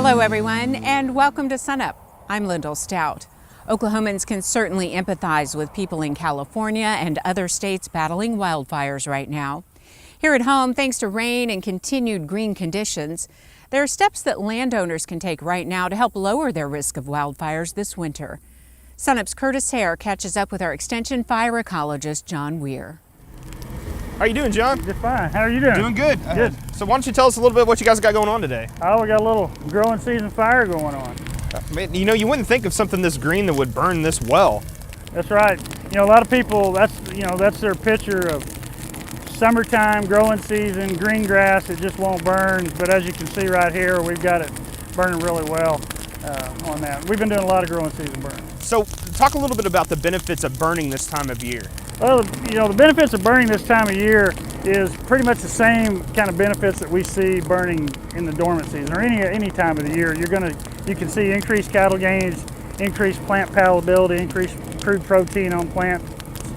Hello everyone, and welcome to SUNUP. I'm Lyndall Stout. Oklahomans can certainly empathize with people in California and other states battling wildfires right now. Here at home, thanks to rain and continued green conditions, there are steps that landowners can take right now to help lower their risk of wildfires this winter. SUNUP's Curtis Hare catches up with our Extension fire ecologist, John Weir. How you doing, John? Just fine. How are you doing? Doing good. Good. So why don't you tell us a little bit what you guys got going on today? Oh, we got a little growing season fire going on. Man, you know, you wouldn't think of something this green that would burn this well. That's right. You know, a lot of people, that's their picture of summertime, growing season, green grass. It just won't burn. But as you can see right here, we've got it burning really well on that. We've been doing a lot of growing season burning. So talk a little bit about the benefits of burning this time of year. Well, you know, the benefits of burning this time of year is pretty much the same kind of benefits that we see burning in the dormant season or any time of the year. You can see increased cattle gains, increased plant palatability, increased crude protein on plant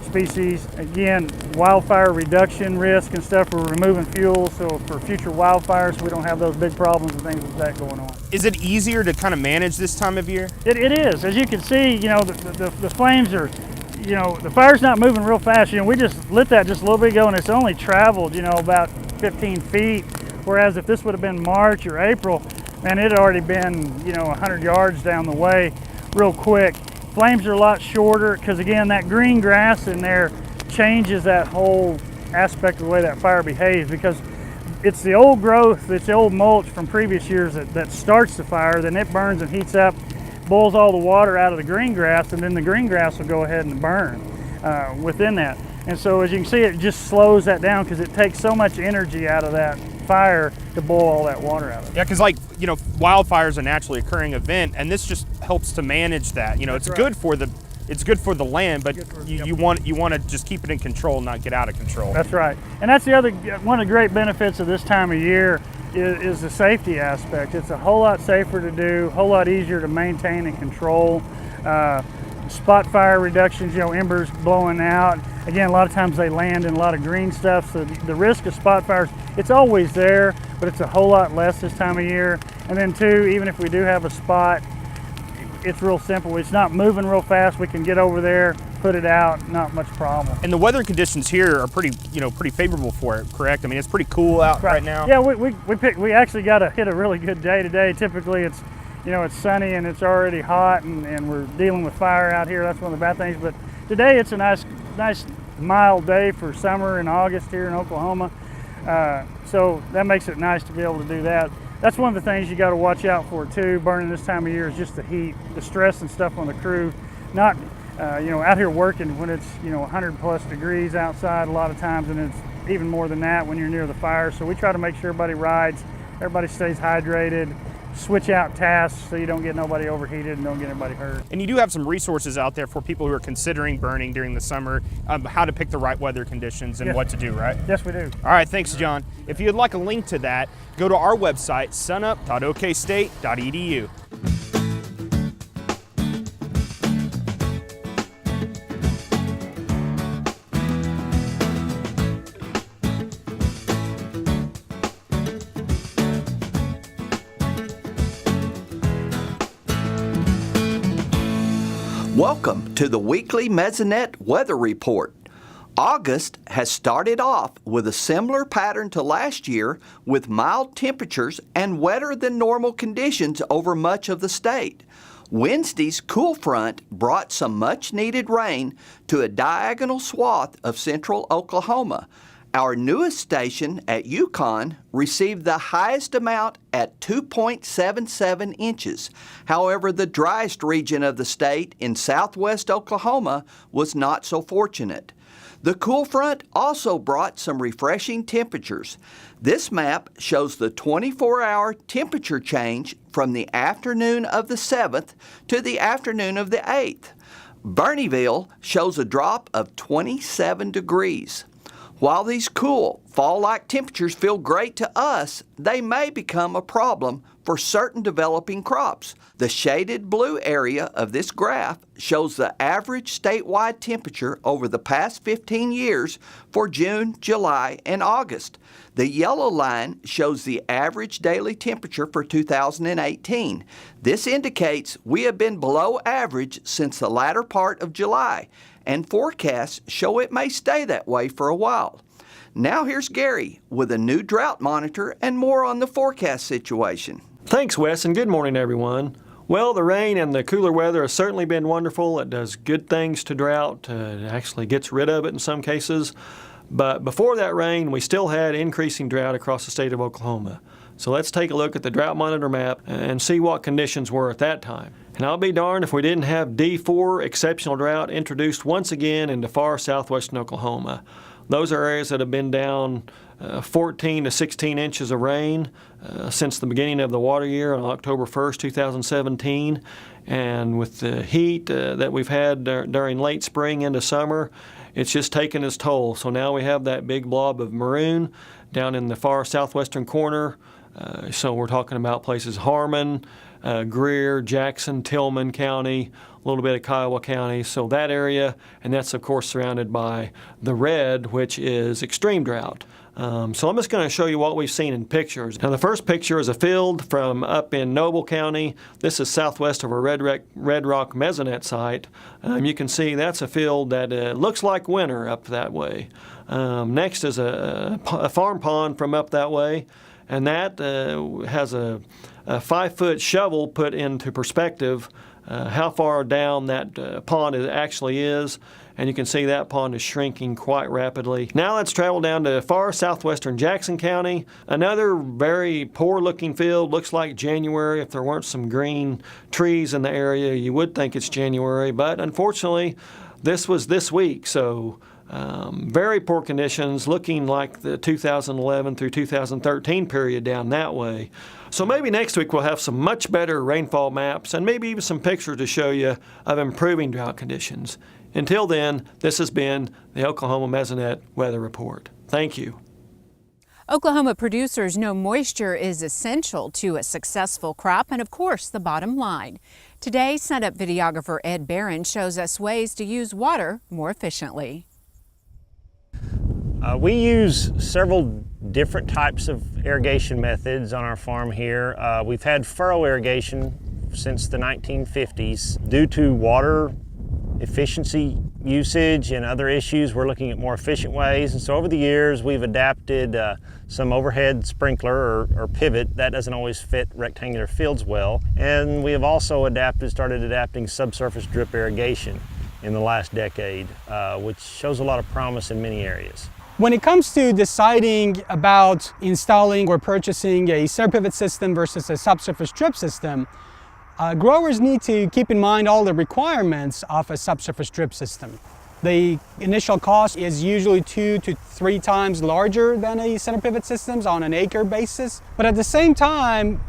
species. Again, wildfire reduction risk and stuff. We're removing fuel, so for future wildfires, we don't have those big problems and things like that going on. Is it easier to kind of manage this time of year? It is. As you can see, you know, the flames are, you know, the fire's not moving real fast. You know, we just lit that just a little bit ago and it's only traveled, you know, about 15 feet. Whereas if this would have been March or April, man, it had already been, you know, 100 yards down the way real quick. Flames are a lot shorter because, again, that green grass in there changes that whole aspect of the way that fire behaves, because it's the old growth, it's the old mulch from previous years that starts the fire. Then it burns and heats up, boils all the water out of the green grass, and then the green grass will go ahead and burn within that. And so as you can see, it just slows that down because it takes so much energy out of that fire to boil all that water out of it. Yeah, because like, you know, wildfire is a naturally occurring event, and this just helps to manage that. You know, That's it's right. good for the land, but you want to just keep it in control, not get out of control. That's right. And that's the other one of the great benefits of this time of year is the safety aspect. It's a whole lot safer to do, a whole lot easier to maintain and control. Spot fire reductions, you know, embers blowing out. Again, a lot of times they land in a lot of green stuff, so the risk of spot fires, it's always there, but it's a whole lot less this time of year. And then two, even if we do have a spot, it's real simple. It's not moving real fast. We can get over there, put it out, not much problem. And the weather conditions here are pretty favorable for it, correct? I mean, it's pretty cool out right now. Yeah, we actually got to hit a really good day today. Typically it's, you know, it's sunny and it's already hot and we're dealing with fire out here. That's one of the bad things. But today it's a nice mild day for summer in August here in Oklahoma. So that makes it nice to be able to do that. That's one of the things you got to watch out for too, burning this time of year, is just the heat, the stress and stuff on the crew. Not, you know, out here working when it's, you know, 100 plus degrees outside a lot of times, and it's even more than that when you're near the fire. So we try to make sure everybody rides, everybody stays hydrated, switch out tasks so you don't get nobody overheated and don't get anybody hurt. And you do have some resources out there for people who are considering burning during the summer, how to pick the right weather conditions and what to do, right? Yes, we do. All right, thanks, John. If you'd like a link to that, go to our website, sunup.okstate.edu. Welcome to the weekly Mesonet weather report. August has started off with a similar pattern to last year, with mild temperatures and wetter than normal conditions over much of the state. Wednesday's cool front brought some much needed rain to a diagonal swath of central Oklahoma. Our newest station at Yukon received the highest amount at 2.77 inches. However, the driest region of the state in southwest Oklahoma was not so fortunate. The cool front also brought some refreshing temperatures. This map shows the 24-hour temperature change from the afternoon of the 7th to the afternoon of the 8th. Bernieville shows a drop of 27 degrees. While these cool, fall-like temperatures feel great to us, they may become a problem for certain developing crops. The shaded blue area of this graph shows the average statewide temperature over the past 15 years for June, July, and August. The yellow line shows the average daily temperature for 2018. This indicates we have been below average since the latter part of July, and forecasts show it may stay that way for a while. Now here's Gary with a new drought monitor and more on the forecast situation. Thanks, Wes, and good morning, everyone. Well, the rain and the cooler weather has certainly been wonderful. It does good things to drought. It actually gets rid of it in some cases. But before that rain, we still had increasing drought across the state of Oklahoma. So let's take a look at the drought monitor map and see what conditions were at that time. And I'll be darned if we didn't have D4 exceptional drought introduced once again into far southwestern Oklahoma. Those are areas that have been down 14 to 16 inches of rain since the beginning of the water year on October 1st, 2017. And with the heat that we've had during late spring into summer, it's just taken its toll. So now we have that big blob of maroon down in the far southwestern corner. So we're talking about places Harmon, Greer, Jackson, Tillman County, a little bit of Kiowa County. So that area, and that's of course surrounded by the red, which is extreme drought. So I'm just going to show you what we've seen in pictures. Now the first picture is a field from up in Noble County. This is southwest of our Red Rock Mesonet site. You can see that's a field that looks like winter up that way. Next is a farm pond from up that way, and that has a 5-foot shovel put into perspective how far down that pond it actually is. And you can see that pond is shrinking quite rapidly. Now let's travel down to far southwestern Jackson County. Another very poor looking field, looks like January. If there weren't some green trees in the area, you would think it's January, but unfortunately this was this week. So very poor conditions, looking like the 2011 through 2013 period down that way. So maybe next week we'll have some much better rainfall maps and maybe even some pictures to show you of improving drought conditions. Until then, this has been the Oklahoma Mesonet Weather Report. Thank you. Oklahoma producers know moisture is essential to a successful crop and, of course, the bottom line. Today, SUNUP videographer Ed Barron shows us ways to use water more efficiently. We use several different types of irrigation methods on our farm here. We've had furrow irrigation since the 1950s. Due to water efficiency usage and other issues, we're looking at more efficient ways. And so over the years, we've adapted some overhead sprinkler or pivot. That doesn't always fit rectangular fields well. And we have also started adapting subsurface drip irrigation in the last decade, which shows a lot of promise in many areas. When it comes to deciding about installing or purchasing a center pivot system versus a subsurface drip system, growers need to keep in mind all the requirements of a subsurface drip system. The initial cost is usually 2 to 3 times larger than a center pivot systems on an acre basis. But at the same time,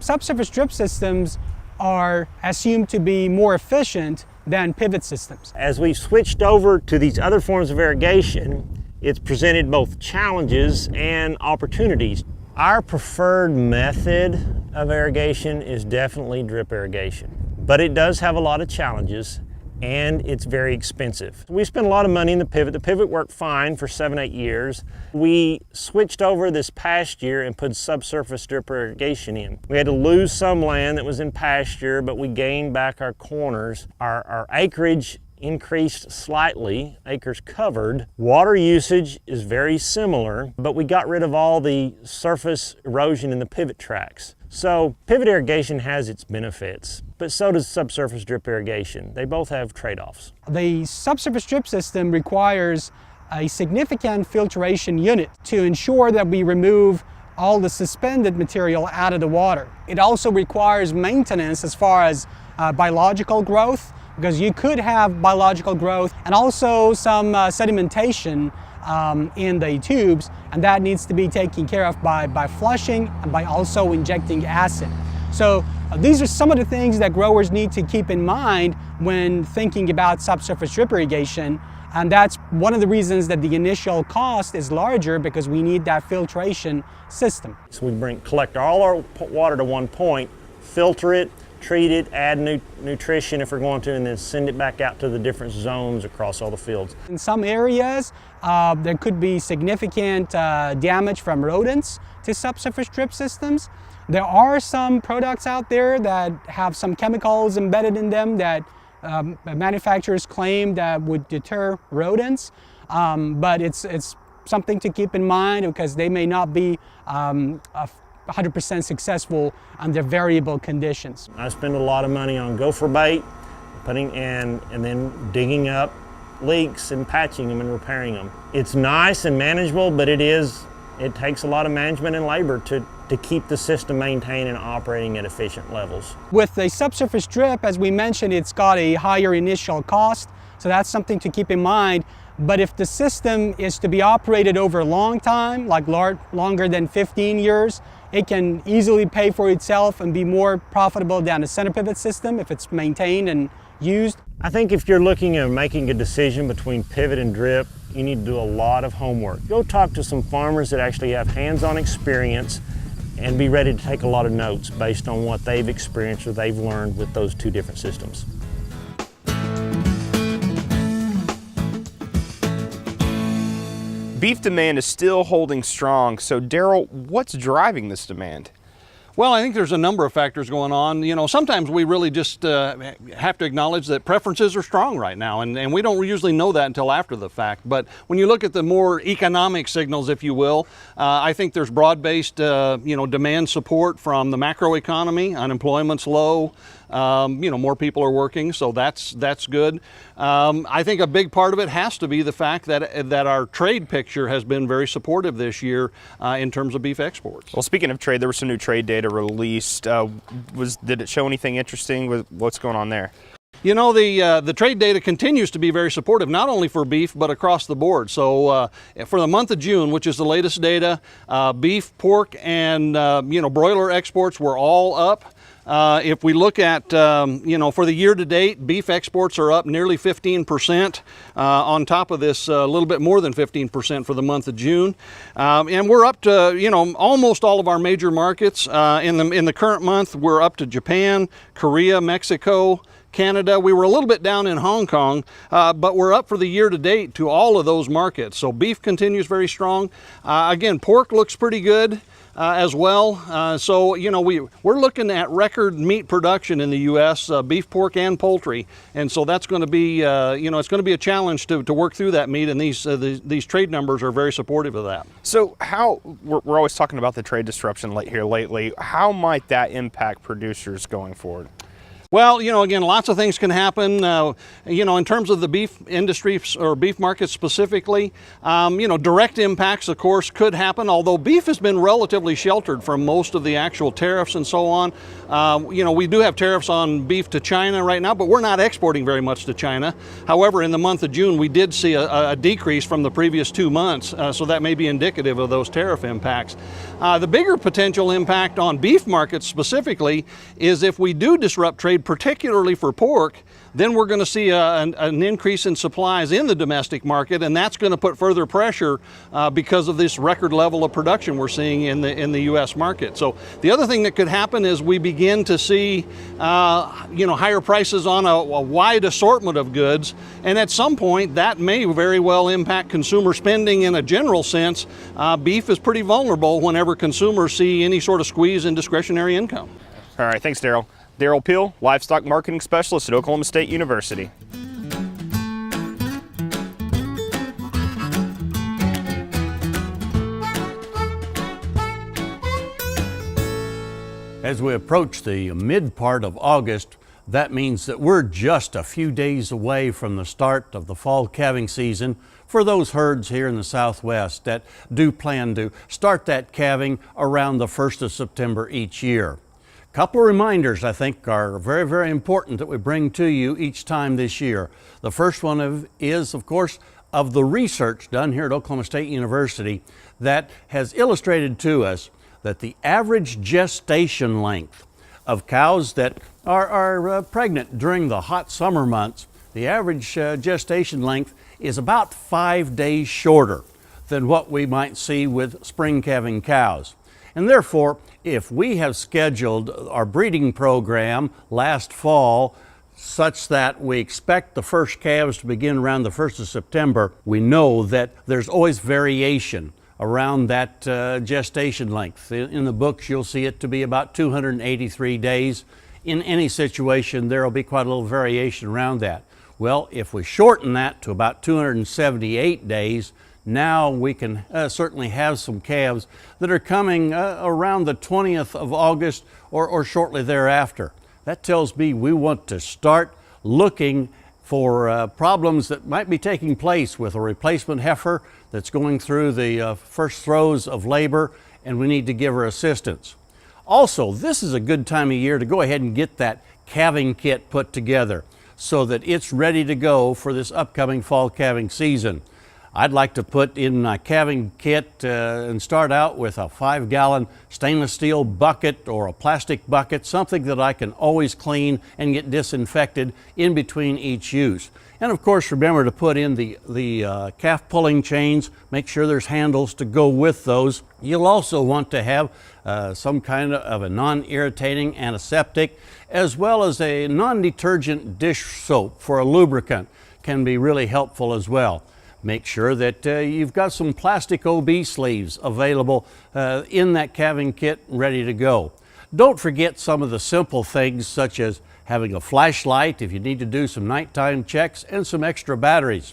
subsurface drip systems are assumed to be more efficient than pivot systems. As we've switched over to these other forms of irrigation, it's presented both challenges and opportunities. Our preferred method of irrigation is definitely drip irrigation, but it does have a lot of challenges and it's very expensive. We spent a lot of money in the pivot. The pivot worked fine for 7-8 years. We switched over this past year and put subsurface drip irrigation in. We had to lose some land that was in pasture, but we gained back our corners. Our acreage increased slightly, acres covered. Water usage is very similar, but we got rid of all the surface erosion in the pivot tracks. So pivot irrigation has its benefits, but so does subsurface drip irrigation. They both have trade-offs. The subsurface drip system requires a significant filtration unit to ensure that we remove all the suspended material out of the water. It also requires maintenance as far as biological growth, because you could have biological growth and also some sedimentation in the tubes, and that needs to be taken care of by flushing and by also injecting acid. So these are some of the things that growers need to keep in mind when thinking about subsurface drip irrigation. And that's one of the reasons that the initial cost is larger, because we need that filtration system. So we collect all our water to one point, filter it, treat it, add nutrition if we're going to, and then send it back out to the different zones across all the fields. In some areas, there could be significant damage from rodents to subsurface drip systems. There are some products out there that have some chemicals embedded in them that manufacturers claim that would deter rodents, but it's something to keep in mind, because they may not be 100% successful under variable conditions. I spend a lot of money on gopher bait, and then digging up leaks and patching them and repairing them. It's nice and manageable, but it takes a lot of management and labor to keep the system maintained and operating at efficient levels. With the subsurface drip, as we mentioned, it's got a higher initial cost, so that's something to keep in mind. But if the system is to be operated over a long time, like longer than 15 years, it can easily pay for itself and be more profitable than a center pivot system if it's maintained and used. I think if you're looking at making a decision between pivot and drip, you need to do a lot of homework. Go talk to some farmers that actually have hands-on experience and be ready to take a lot of notes based on what they've experienced or they've learned with those two different systems. Beef demand is still holding strong. So, Derrell, what's driving this demand? Well, I think there's a number of factors going on. You know, sometimes we really just have to acknowledge that preferences are strong right now, and we don't usually know that until after the fact. But when you look at the more economic signals, if you will, I think there's broad-based, demand support from the macroeconomy. Unemployment's low. More people are working, so that's good. I think a big part of it has to be the fact that our trade picture has been very supportive this year in terms of beef exports. Well, speaking of trade, there was some new trade data released. Did it show anything interesting with what's going on there? You know, the trade data continues to be very supportive, not only for beef, but across the board. So for the month of June, which is the latest data, beef, pork, and broiler exports were all up. If we look at, for the year to date, beef exports are up nearly 15%. On top of this, a little bit more than 15% for the month of June. And we're up to, almost all of our major markets. In the current month, we're up to Japan, Korea, Mexico, Canada. We were a little bit down in Hong Kong, but we're up for the year to date to all of those markets. So beef continues very strong. Again, pork looks pretty good. As well. We're looking at record meat production in the U.S., beef, pork, and poultry. And so that's going to be, it's going to be a challenge to work through that meat, and these trade numbers are very supportive of that. So we're always talking about the trade disruption lately. How might that impact producers going forward? Well, again, lots of things can happen. In terms of the beef industry or beef market specifically, direct impacts, of course, could happen, although beef has been relatively sheltered from most of the actual tariffs and so on. We do have tariffs on beef to China right now, but we're not exporting very much to China. However, in the month of June, we did see a decrease from the previous 2 months, so that may be indicative of those tariff impacts. The bigger potential impact on beef markets specifically is if we do disrupt trade, particularly for pork, then we're going to see an increase in supplies in the domestic market, and that's going to put further pressure because of this record level of production we're seeing in the U.S. market. So the other thing that could happen is we begin to see higher prices on a wide assortment of goods, and at some point that may very well impact consumer spending in a general sense. Beef is pretty vulnerable whenever consumers see any sort of squeeze in discretionary income. All right, thanks, Derrell. Derrell Peel, Livestock Marketing Specialist at Oklahoma State University. As we approach the mid part of August, that means that we're just a few days away from the start of the fall calving season for those herds here in the Southwest that do plan to start that calving around the 1st of September each year. A couple of reminders I think are very, very important that we bring to you each time this year. The first one is, of course, of the research done here at Oklahoma State University that has illustrated to us that the average gestation length of cows that are pregnant during the hot summer months, the average gestation length is about 5 days shorter than what we might see with spring calving cows. And therefore, if we have scheduled our breeding program last fall such that we expect the first calves to begin around the 1st of September, we know that there's always variation around that gestation length. In the books, you'll see it to be about 283 days. In any situation, there will be quite a little variation around that. Well, if we shorten that to about 278 days, now we can certainly have some calves that are coming around the 20th of August or shortly thereafter. That tells me we want to start looking for problems that might be taking place with a replacement heifer that's going through the first throes of labor, and we need to give her assistance. Also, this is a good time of year to go ahead and get that calving kit put together so that it's ready to go for this upcoming fall calving season. I'd like to put in my calving kit and start out with a 5-gallon stainless steel bucket or a plastic bucket, something that I can always clean and get disinfected in between each use. And of course, remember to put in the calf pulling chains, make sure there's handles to go with those. You'll also want to have some kind of a non-irritating antiseptic, as well as a non-detergent dish soap for a lubricant can be really helpful as well. Make sure that you've got some plastic OB sleeves available in that calving kit ready to go. Don't forget some of the simple things such as having a flashlight if you need to do some nighttime checks and some extra batteries.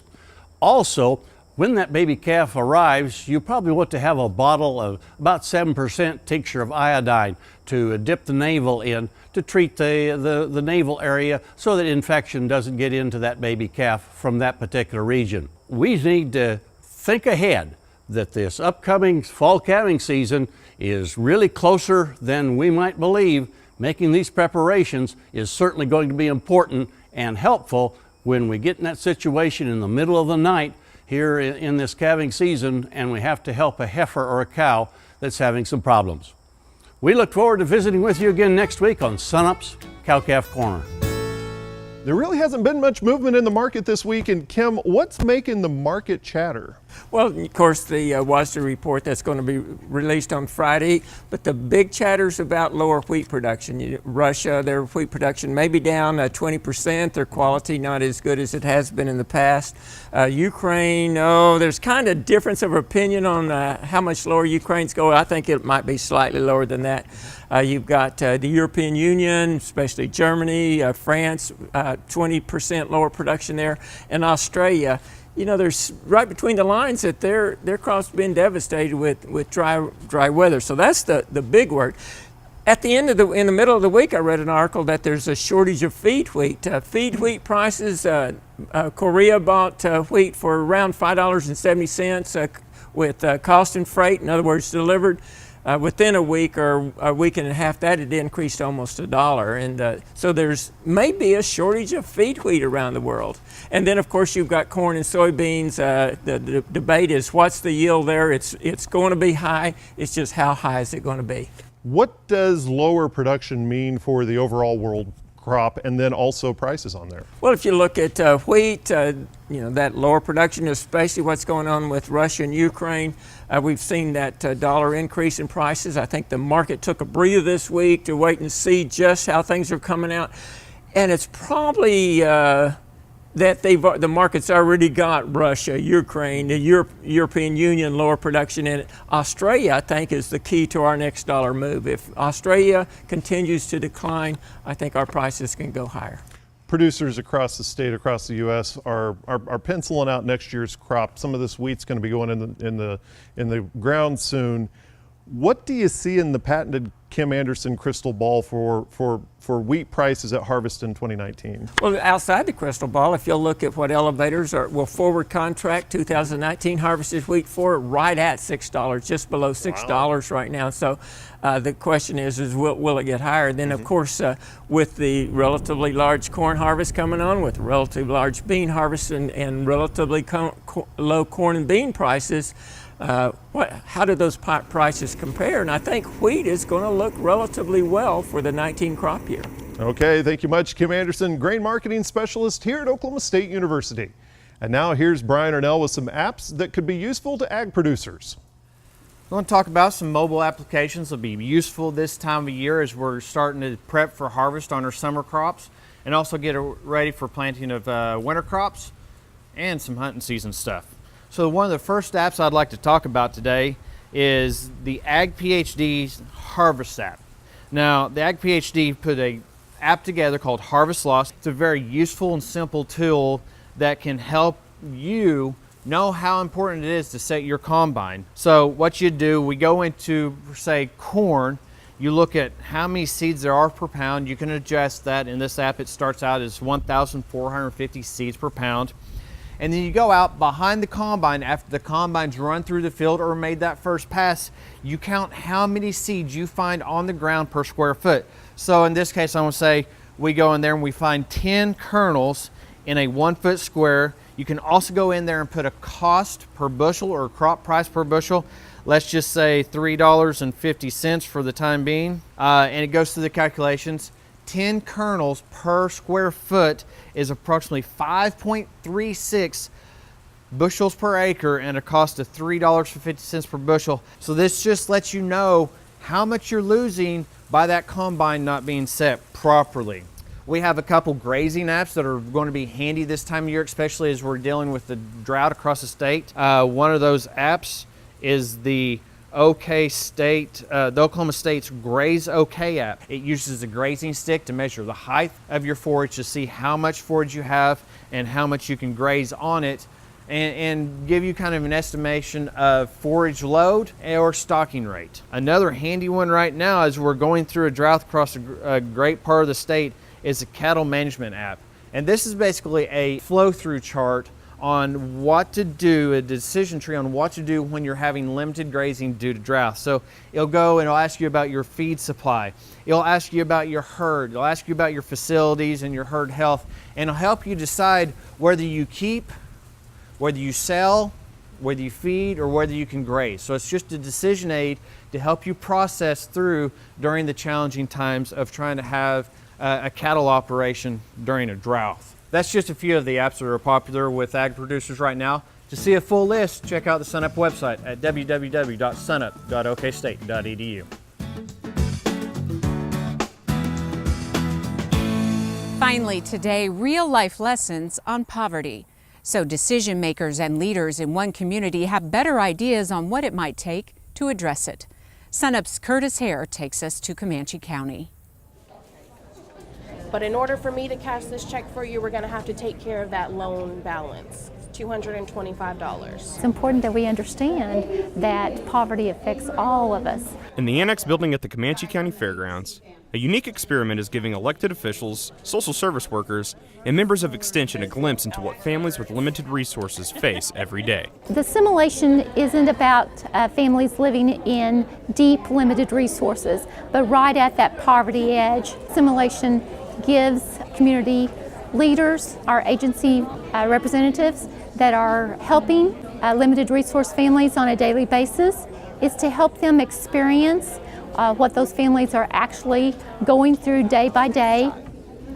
Also, when that baby calf arrives, you probably want to have a bottle of about 7% tincture of iodine to dip the navel in to treat the navel area so that infection doesn't get into that baby calf from that particular region. We need to think ahead that this upcoming fall calving season is really closer than we might believe. Making these preparations is certainly going to be important and helpful when we get in that situation in the middle of the night here in this calving season and we have to help a heifer or a cow that's having some problems. We look forward to visiting with you again next week on SUNUP's Cow-Calf Corner. There really hasn't been much movement in the market this week, and Kim, what's making the market chatter? Well, of course, the WASDE report that's going to be released on Friday, but the big chatter's about lower wheat production. Russia, their wheat production may be down 20%, their quality not as good as it has been in the past. Ukraine, there's kind of difference of opinion on how much lower Ukraine's going. I think it might be slightly lower than that. You've got the European Union, especially Germany, France, 20% lower production there, and Australia. You know, there's right between the lines that their crop's been devastated with dry weather. So that's the big word. At the end of in the middle of the week, I read an article that there's a shortage of feed wheat. Feed wheat prices. Korea bought wheat for around $5.70 with cost and freight. In other words, delivered. Within a week or a week and a half, that had increased almost $1. And so there's maybe a shortage of feed wheat around the world. And then, of course, you've got corn and soybeans. The debate is what's the yield there? It's going to be high. It's just how high is it going to be? What does lower production mean for the overall world crop and then also prices on there? Well, if you look at wheat, that lower production is basically what's going on with Russia and Ukraine. We've seen that dollar increase in prices. I think the market took a breather this week to wait and see just how things are coming out. And it's probably that the market's already got Russia, Ukraine, the European Union lower production in it. Australia, I think, is the key to our next dollar move. If Australia continues to decline, I think our prices can go higher. Producers across the state, across the U.S. are penciling out next year's crop. Some of this wheat's going to be going in the ground soon. What do you see in the patented Kim Anderson crystal ball for wheat prices at harvest in 2019? Well, outside the crystal ball, if you'll look at what elevators will forward contract 2019 harvested wheat for, right at $6, just below $6 right now. So the question is will it get higher? Then, of course, with the relatively large corn harvest coming on, with relatively large bean harvest and relatively low corn and bean prices, how do those prices compare? And I think wheat is going to look relatively well for the 19 crop year. Okay, thank you much, Kim Anderson, Grain Marketing Specialist here at Oklahoma State University. And now here's Brian Arnall with some apps that could be useful to ag producers. I want to talk about some mobile applications that will be useful this time of year as we're starting to prep for harvest on our summer crops and also get ready for planting of winter crops and some hunting season stuff. So one of the first apps I'd like to talk about today is the Ag PhD's Harvest app. Now, the Ag PhD put an app together called Harvest Loss. It's a very useful and simple tool that can help you know how important it is to set your combine. So what you do, we go into, say, corn, you look at how many seeds there are per pound. You can adjust that. In this app, it starts out as 1,450 seeds per pound. And then you go out behind the combine after the combine's run through the field or made that first pass, you count how many seeds you find on the ground per square foot. So in this case, I'm gonna say we go in there and we find 10 kernels in a 1 foot square. You can also go in there and put a cost per bushel or crop price per bushel. Let's just say $3.50 for the time being. And it goes through the calculations. 10 kernels per square foot is approximately 5.36 bushels per acre and a cost of $3.50 per bushel. So this just lets you know how much you're losing by that combine not being set properly. We have a couple grazing apps that are going to be handy this time of year, especially as we're dealing with the drought across the state. One of those apps is the the Oklahoma State's Graze OK app. It uses a grazing stick to measure the height of your forage to see how much forage you have and how much you can graze on it, and give you kind of an estimation of forage load or stocking rate. Another handy one right now as we're going through a drought across a great part of the state is a cattle management app. And this is basically a flow-through chart on what to do, a decision tree on what to do when you're having limited grazing due to drought. So it'll go and it'll ask you about your feed supply. It'll ask you about your herd. It'll ask you about your facilities and your herd health. And it'll help you decide whether you keep, whether you sell, whether you feed, or whether you can graze. So it's just a decision aid to help you process through during the challenging times of trying to have a cattle operation during a drought. That's just a few of the apps that are popular with ag producers right now. To see a full list, check out the SUNUP website at www.sunup.okstate.edu. Finally today, real-life lessons on poverty. So decision makers and leaders in one community have better ideas on what it might take to address it. SUNUP's Curtis Hare takes us to Comanche County. But in order for me to cash this check for you, we're going to have to take care of that loan balance, $225. It's important that we understand that poverty affects all of us. In the annex building at the Comanche County Fairgrounds, a unique experiment is giving elected officials, social service workers, and members of Extension a glimpse into what families with limited resources face every day. The simulation isn't about families living in deep, limited resources, but right at that poverty edge. Simulation gives community leaders, our agency representatives that are helping limited resource families on a daily basis, is to help them experience what those families are actually going through day by day.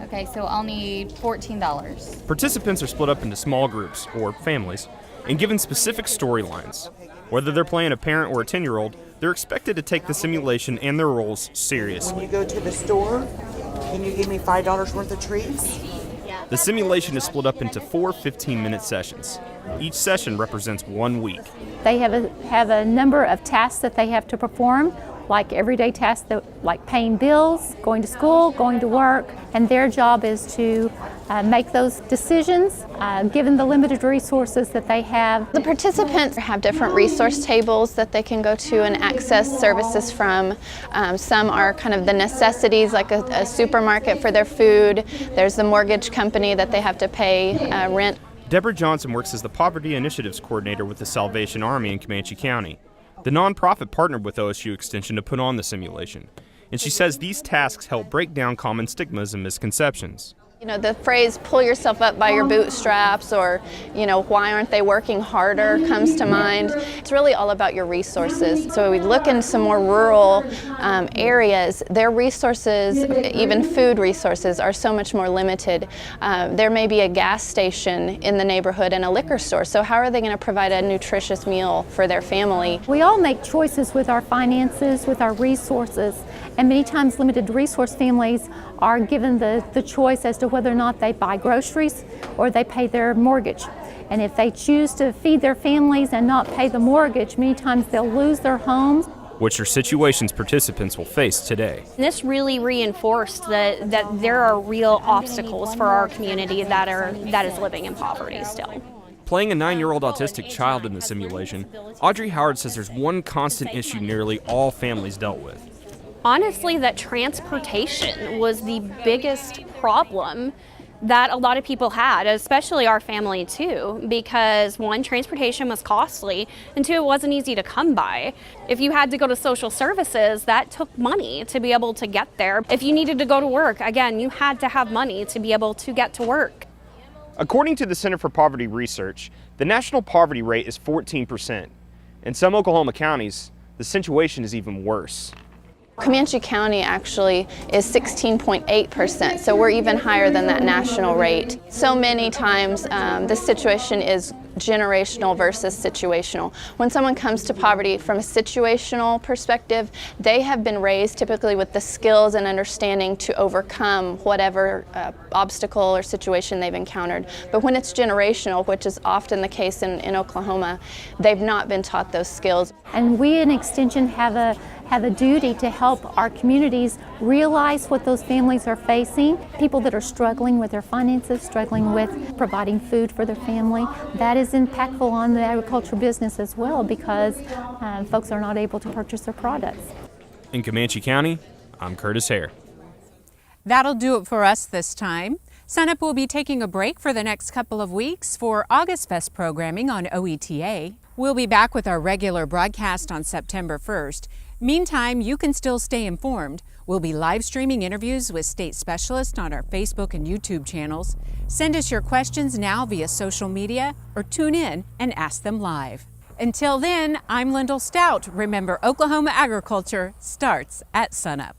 Okay, so I'll need $14. Participants are split up into small groups, or families, and given specific storylines. Whether they're playing a parent or a 10-year-old, they're expected to take the simulation and their roles seriously. When you go to the store, can you give me $5 worth of treats? The simulation is split up into 4 15-minute sessions. Each session represents 1 week. They have a number of tasks that they have to perform, like everyday tasks like paying bills, going to school, going to work, and their job is to make those decisions given the limited resources that they have. The participants have different resource tables that they can go to and access services from. Some are kind of the necessities, like a supermarket for their food. There's the mortgage company that they have to pay rent. Deborah Johnson works as the Poverty Initiatives Coordinator with the Salvation Army in Comanche County. The nonprofit partnered with OSU Extension to put on the simulation, and she says these tasks help break down common stigmas and misconceptions. You know, the phrase pull yourself up by your bootstraps, or, you know, why aren't they working harder comes to mind. It's really all about your resources. So we look in some more rural areas, their resources, even food resources, are so much more limited. There may be a gas station in the neighborhood and a liquor store, so how are they going to provide a nutritious meal for their family? We all make choices with our finances, with our resources, and many times limited resource families are given the choice as to whether or not they buy groceries or they pay their mortgage. And if they choose to feed their families and not pay the mortgage, many times they'll lose their homes. Which are situations participants will face today. This really reinforced that there are real obstacles for our community that is living in poverty still. Playing a 9-year-old autistic child in the simulation, Audrey Howard says there's one constant issue nearly all families dealt with. Honestly, that transportation was the biggest problem that a lot of people had, especially our family too, because one, transportation was costly, and two, it wasn't easy to come by. If you had to go to social services, that took money to be able to get there. If you needed to go to work, again, you had to have money to be able to get to work. According to the Center for Poverty Research, the national poverty rate is 14%. In some Oklahoma counties, the situation is even worse. Comanche County actually is 16.8%, so we're even higher than that national rate. So many times the situation is generational versus situational. When someone comes to poverty from a situational perspective, they have been raised typically with the skills and understanding to overcome whatever obstacle or situation they've encountered. But when it's generational, which is often the case in Oklahoma, they've not been taught those skills. And we in Extension have a duty to help our communities realize what those families are facing. People that are struggling with their finances, struggling with providing food for their family. That is impactful on the agricultural business as well, because folks are not able to purchase their products. In Comanche County, I'm Curtis Hare. That'll do it for us this time. SUNUP will be taking a break for the next couple of weeks for August Fest programming on OETA. We'll be back with our regular broadcast on September 1st. Meantime, you can still stay informed. We'll be live streaming interviews with state specialists on our Facebook and YouTube channels. Send us your questions now via social media or tune in and ask them live. Until then, I'm Lyndall Stout. Remember, Oklahoma agriculture starts at SUNUP.